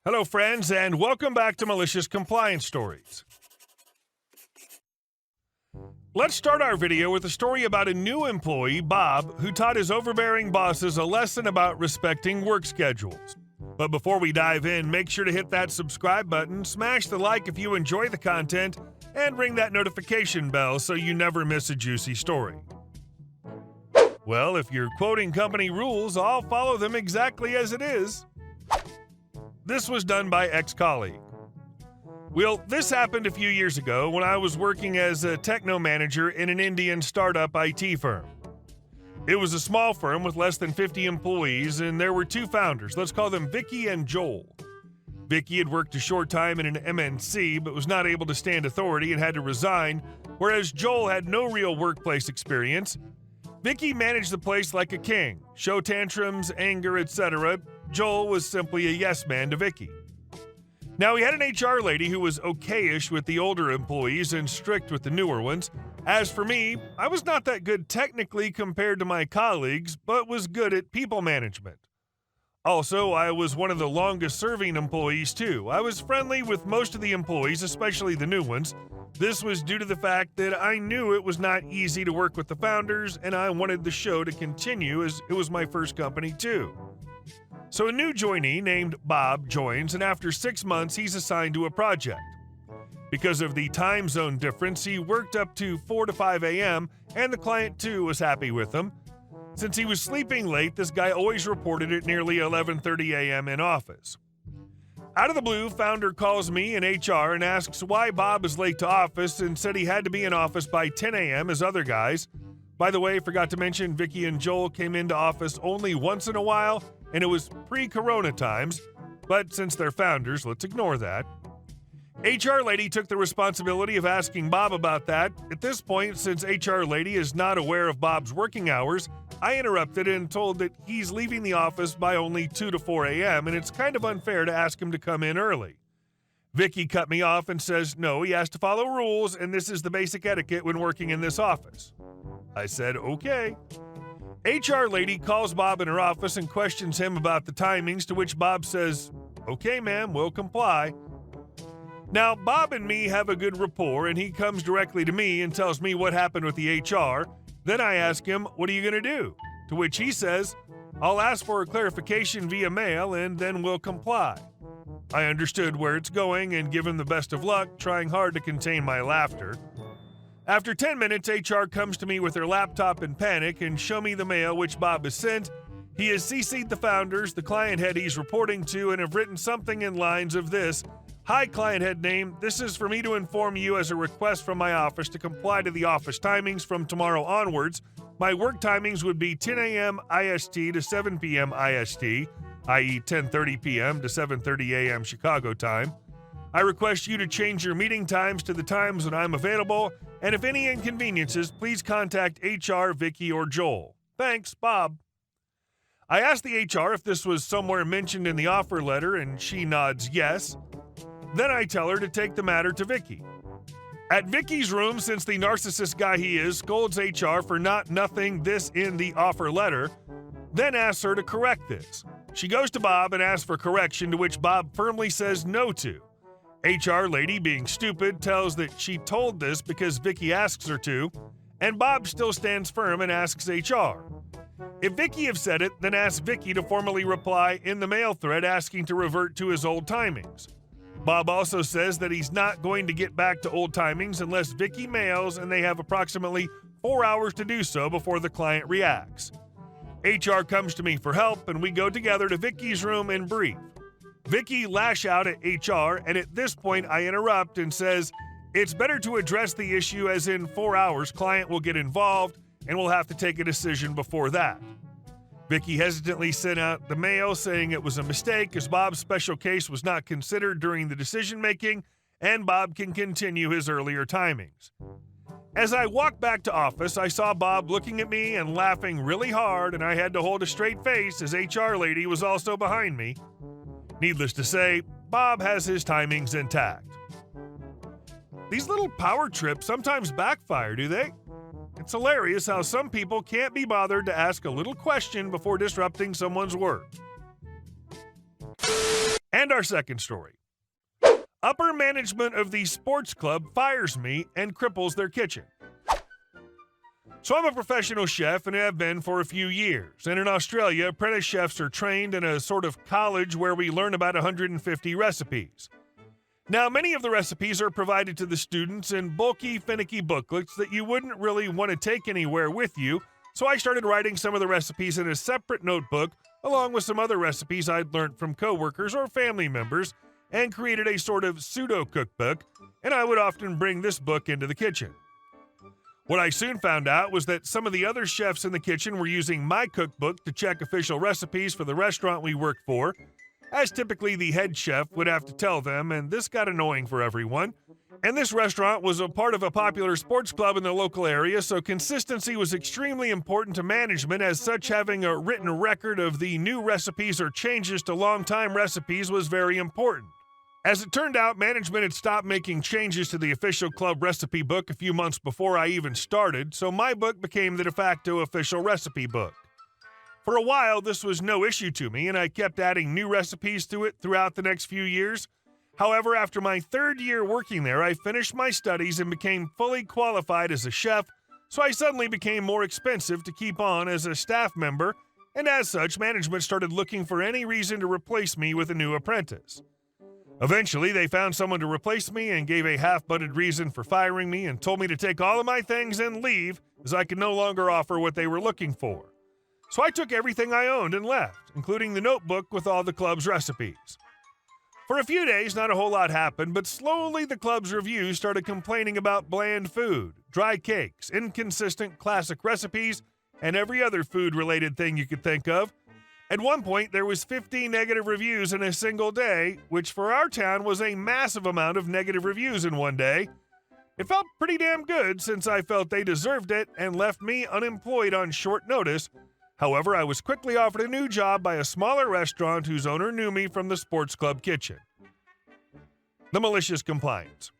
Hello, friends, and welcome back to Malicious Compliance Stories. Let's start our video with a story about a new employee, Bob, who taught his overbearing bosses a lesson about respecting work schedules. But before we dive in, make sure to hit that subscribe button, smash the like if you enjoy the content, and ring that notification bell so you never miss a juicy story. Well, if you're quoting company rules, I'll follow them exactly as it is. This was done by ex-colleague. Well, this happened a few years ago when I was working as a techno manager in an Indian startup IT firm. It was a small firm with less than 50 employees, and there were two founders. Let's call them Vicky and Joel. Vicky had worked a short time in an MNC, but was not able to stand authority and had to resign, whereas Joel had no real workplace experience. Vicky managed the place like a king, show tantrums, anger, etc. Joel was simply a yes man to Vicky. Now, he had an HR lady who was okay-ish with the older employees and strict with the newer ones. As for me, I was not that good technically compared to my colleagues, but was good at people management. Also, I was one of the longest-serving employees, too. I was friendly with most of the employees, especially the new ones. This was due to the fact that I knew it was not easy to work with the founders, and I wanted the show to continue as it was my first company, too. So a new joinee named Bob joins, and after 6 months, he's assigned to a project. Because of the time zone difference, he worked up to 4 to 5 a.m., and the client, too, was happy with him. Since he was sleeping late, this guy always reported at nearly 11:30 a.m. in office. Out of the blue, founder calls me in HR and asks why Bob is late to office and said he had to be in office by 10 a.m. as other guys. By the way, forgot to mention Vicky and Joel came into office only once in a while, and it was pre-corona times, but since they're founders, let's ignore that. HR lady took the responsibility of asking Bob about that. At this point, since HR lady is not aware of Bob's working hours, I interrupted and told that he's leaving the office by only 2 to 4 a.m., and it's kind of unfair to ask him to come in early. Vicky cut me off and says, no, he has to follow rules, and this is the basic etiquette when working in this office. I said, okay. HR lady calls Bob in her office and questions him about the timings, to which Bob says, okay, ma'am, we'll comply. Now, Bob and me have a good rapport, and he comes directly to me and tells me what happened with the HR. Then I ask him, what are you going to do? To which he says, I'll ask for a clarification via mail, and then we'll comply. I understood where it's going and give him the best of luck, trying hard to contain my laughter. After 10 minutes, HR comes to me with her laptop in panic and show me the mail which Bob has sent. He has CC'd the founders, the client head he's reporting to, and have written something in lines of this. Hi, client head name. This is for me to inform you as a request from my office to comply to the office timings from tomorrow onwards. My work timings would be 10 a.m. IST to 7 p.m. IST, i.e. 10:30 p.m. to 7:30 a.m. Chicago time. I request you to change your meeting times to the times when I'm available, and if any inconveniences, please contact HR, Vicky, or Joel. Thanks, Bob. I asked the HR if this was somewhere mentioned in the offer letter, and she nods yes. Then I tell her to take the matter to Vicky. At Vicky's room, since the narcissist guy he is scolds HR for nothing this in the offer letter, then asks her to correct this. She goes to Bob and asks for correction, to which Bob firmly says no to. HR lady, being stupid, tells that she told this because Vicky asks her to, and Bob still stands firm and asks HR. If Vicky have said it, then ask Vicky to formally reply in the mail thread asking to revert to his old timings. Bob also says that he's not going to get back to old timings unless Vicky mails, and they have approximately 4 hours to do so before the client reacts. HR comes to me for help, and we go together to Vicky's room and brief. Vicky lash out at HR, and at this point I interrupt and says, it's better to address the issue as in 4 hours client will get involved and we'll have to take a decision before that. Vicky hesitantly sent out the mail saying it was a mistake as Bob's special case was not considered during the decision-making and Bob can continue his earlier timings. As I walked back to office, I saw Bob looking at me and laughing really hard, and I had to hold a straight face as HR lady was also behind me. Needless to say, Bob has his timings intact. These little power trips sometimes backfire, do they? It's hilarious how some people can't be bothered to ask a little question before disrupting someone's work. And our second story. Upper management of the sports club fires me and cripples their kitchen. So I'm a professional chef and have been for a few years. And in Australia, apprentice chefs are trained in a sort of college where we learn about 150 recipes. Now, many of the recipes are provided to the students in bulky, finicky booklets that you wouldn't really want to take anywhere with you, so I started writing some of the recipes in a separate notebook along with some other recipes I'd learned from coworkers or family members and created a sort of pseudo-cookbook, and I would often bring this book into the kitchen. What I soon found out was that some of the other chefs in the kitchen were using my cookbook to check official recipes for the restaurant we worked for, as typically the head chef would have to tell them, and this got annoying for everyone. And this restaurant was a part of a popular sports club in the local area, so consistency was extremely important to management. As such, having a written record of the new recipes or changes to long-time recipes was very important. As it turned out, management had stopped making changes to the official club recipe book a few months before I even started, so my book became the de facto official recipe book. For a while, this was no issue to me, and I kept adding new recipes to it throughout the next few years. However, after my third year working there, I finished my studies and became fully qualified as a chef, so I suddenly became more expensive to keep on as a staff member, and as such, management started looking for any reason to replace me with a new apprentice. Eventually, they found someone to replace me and gave a half-butted reason for firing me and told me to take all of my things and leave, as I could no longer offer what they were looking for. So I took everything I owned and left, including the notebook with all the club's recipes. For a few days, not a whole lot happened, but slowly the club's reviews started complaining about bland food, dry cakes, inconsistent classic recipes, and every other food-related thing you could think of. At one point, there was 50 negative reviews in a single day, which for our town was a massive amount of negative reviews in one day. It felt pretty damn good since I felt they deserved it and left me unemployed on short notice. However, I was quickly offered a new job by a smaller restaurant whose owner knew me from the sports club kitchen. The malicious compliance.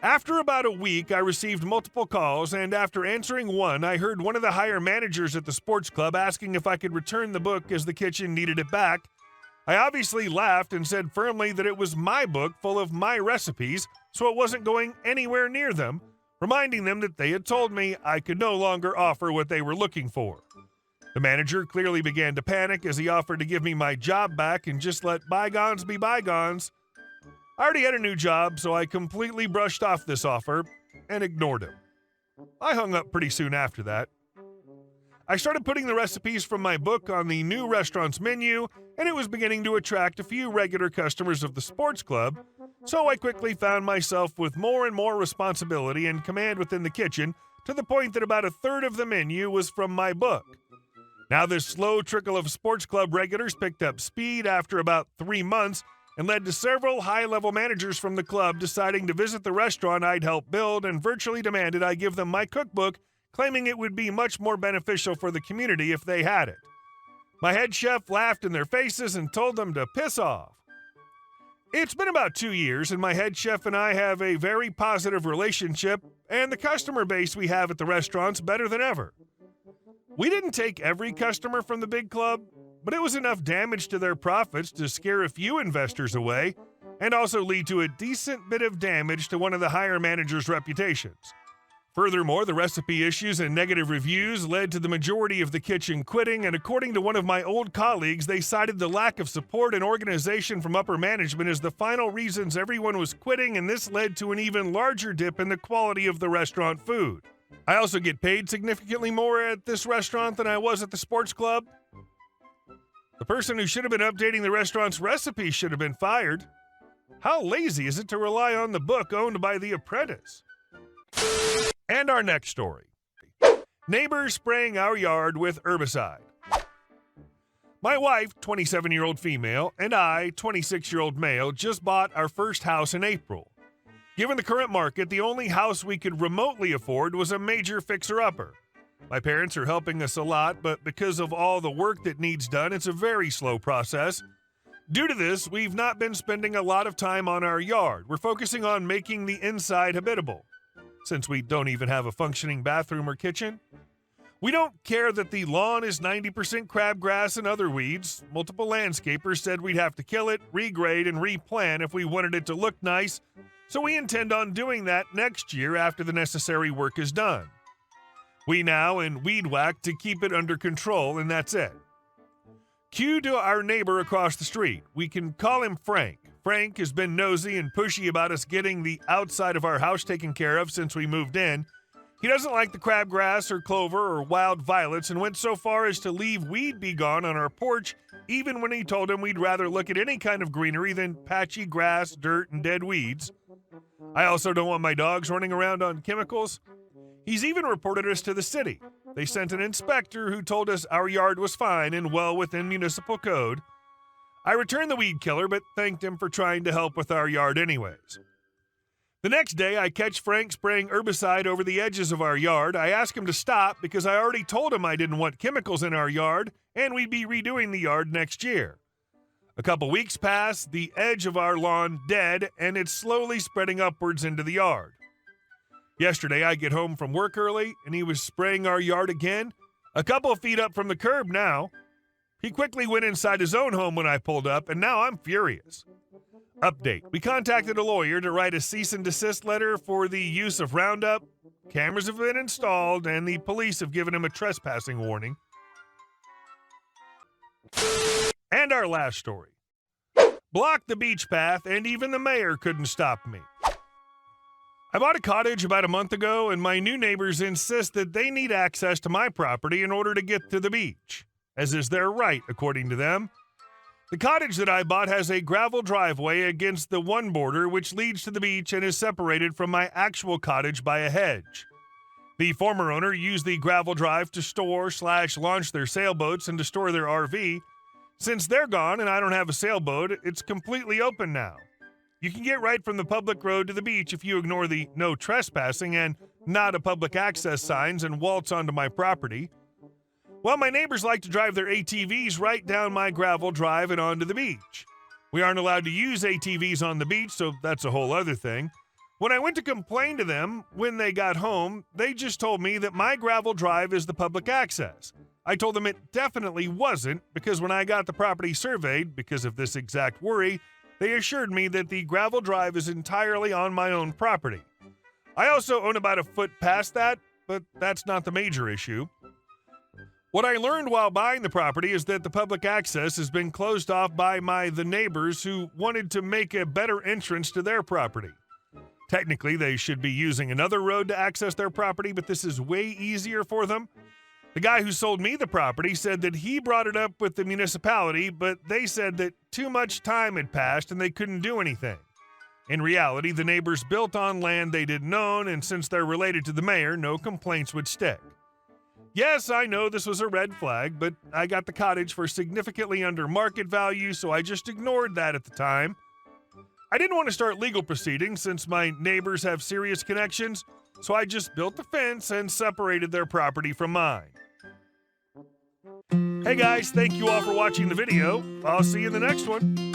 After about a week, I received multiple calls, and after answering one, I heard one of the higher managers at the sports club asking if I could return the book as the kitchen needed it back. I obviously laughed and said firmly that it was my book full of my recipes, so it wasn't going anywhere near them, reminding them that they had told me I could no longer offer what they were looking for. The manager clearly began to panic as he offered to give me my job back and just let bygones be bygones. I already had a new job, so I completely brushed off this offer and ignored him. I hung up pretty soon after that. I started putting the recipes from my book on the new restaurant's menu, and it was beginning to attract a few regular customers of the sports club, so I quickly found myself with more and more responsibility and command within the kitchen, to the point that about a third of the menu was from my book. Now, this slow trickle of sports club regulars picked up speed after about 3 months and led to several high-level managers from the club deciding to visit the restaurant I'd helped build and virtually demanded I give them my cookbook, claiming it would be much more beneficial for the community if they had it. My head chef laughed in their faces and told them to piss off. It's been about 2 years, and my head chef and I have a very positive relationship, and the customer base we have at the restaurant's better than ever. We didn't take every customer from the big club, but it was enough damage to their profits to scare a few investors away and also lead to a decent bit of damage to one of the higher managers' reputations. Furthermore, the recipe issues and negative reviews led to the majority of the kitchen quitting, and according to one of my old colleagues, they cited the lack of support and organization from upper management as the final reasons everyone was quitting, and this led to an even larger dip in the quality of the restaurant food. I also get paid significantly more at this restaurant than I was at the sports club. The person who should have been updating the restaurant's recipes should have been fired. How lazy is it to rely on the book owned by the apprentice? And our next story. Neighbors spraying our yard with herbicide. My wife, 27-year-old female, and I, 26-year-old male, just bought our first house in April. Given the current market, the only house we could remotely afford was a major fixer-upper. My parents are helping us a lot, but because of all the work that needs done, it's a very slow process. Due to this, we've not been spending a lot of time on our yard. We're focusing on making the inside habitable, since we don't even have a functioning bathroom or kitchen. We don't care that the lawn is 90% crabgrass and other weeds. Multiple landscapers said we'd have to kill it, regrade, and replant if we wanted it to look nice, so we intend on doing that next year after the necessary work is done. We now weed whack to keep it under control, and that's it. Cue to our neighbor across the street. We can call him Frank. Frank has been nosy and pushy about us getting the outside of our house taken care of since we moved in. He doesn't like the crabgrass or clover or wild violets and went so far as to leave Weed Be Gone on our porch, even when he told him we'd rather look at any kind of greenery than patchy grass, dirt, and dead weeds. I also don't want my dogs running around on chemicals. He's even reported us to the city. They sent an inspector who told us our yard was fine and well within municipal code. I returned the weed killer, but thanked him for trying to help with our yard anyways. The next day, I catch Frank spraying herbicide over the edges of our yard. I ask him to stop because I already told him I didn't want chemicals in our yard and we'd be redoing the yard next year. A couple weeks pass, the edge of our lawn dead, and it's slowly spreading upwards into the yard. Yesterday, I get home from work early, and he was spraying our yard again, a couple of feet up from the curb now. He quickly went inside his own home when I pulled up, and now I'm furious. Update. We contacted a lawyer to write a cease and desist letter for the use of Roundup. Cameras have been installed, and the police have given him a trespassing warning. And our last story. Blocked the beach path, and even the mayor couldn't stop me. I bought a cottage about a month ago, and my new neighbors insist that they need access to my property in order to get to the beach, as is their right, according to them. The cottage that I bought has a gravel driveway against the one border which leads to the beach and is separated from my actual cottage by a hedge. The former owner used the gravel drive to store/launch their sailboats and to store their RV. Since they're gone and I don't have a sailboat, it's completely open now. You can get right from the public road to the beach if you ignore the no trespassing and not a public access signs and waltz onto my property. Well, my neighbors like to drive their ATVs right down my gravel drive and onto the beach. We aren't allowed to use ATVs on the beach, so that's a whole other thing. When I went to complain to them when they got home, they just told me that my gravel drive is the public access. I told them it definitely wasn't, because when I got the property surveyed, because of this exact worry, they assured me that the gravel drive is entirely on my own property. I also own about a foot past that, but that's not the major issue. What I learned while buying the property is that the public access has been closed off by the neighbors who wanted to make a better entrance to their property. Technically, they should be using another road to access their property, but this is way easier for them. The guy who sold me the property said that he brought it up with the municipality, but they said that too much time had passed and they couldn't do anything. In reality, the neighbors built on land they didn't own, and since they're related to the mayor, no complaints would stick. Yes, I know this was a red flag, but I got the cottage for significantly under market value, so I just ignored that at the time. I didn't want to start legal proceedings since my neighbors have serious connections, so I just built a fence and separated their property from mine. Hey guys, thank you all for watching the video. I'll see you in the next one.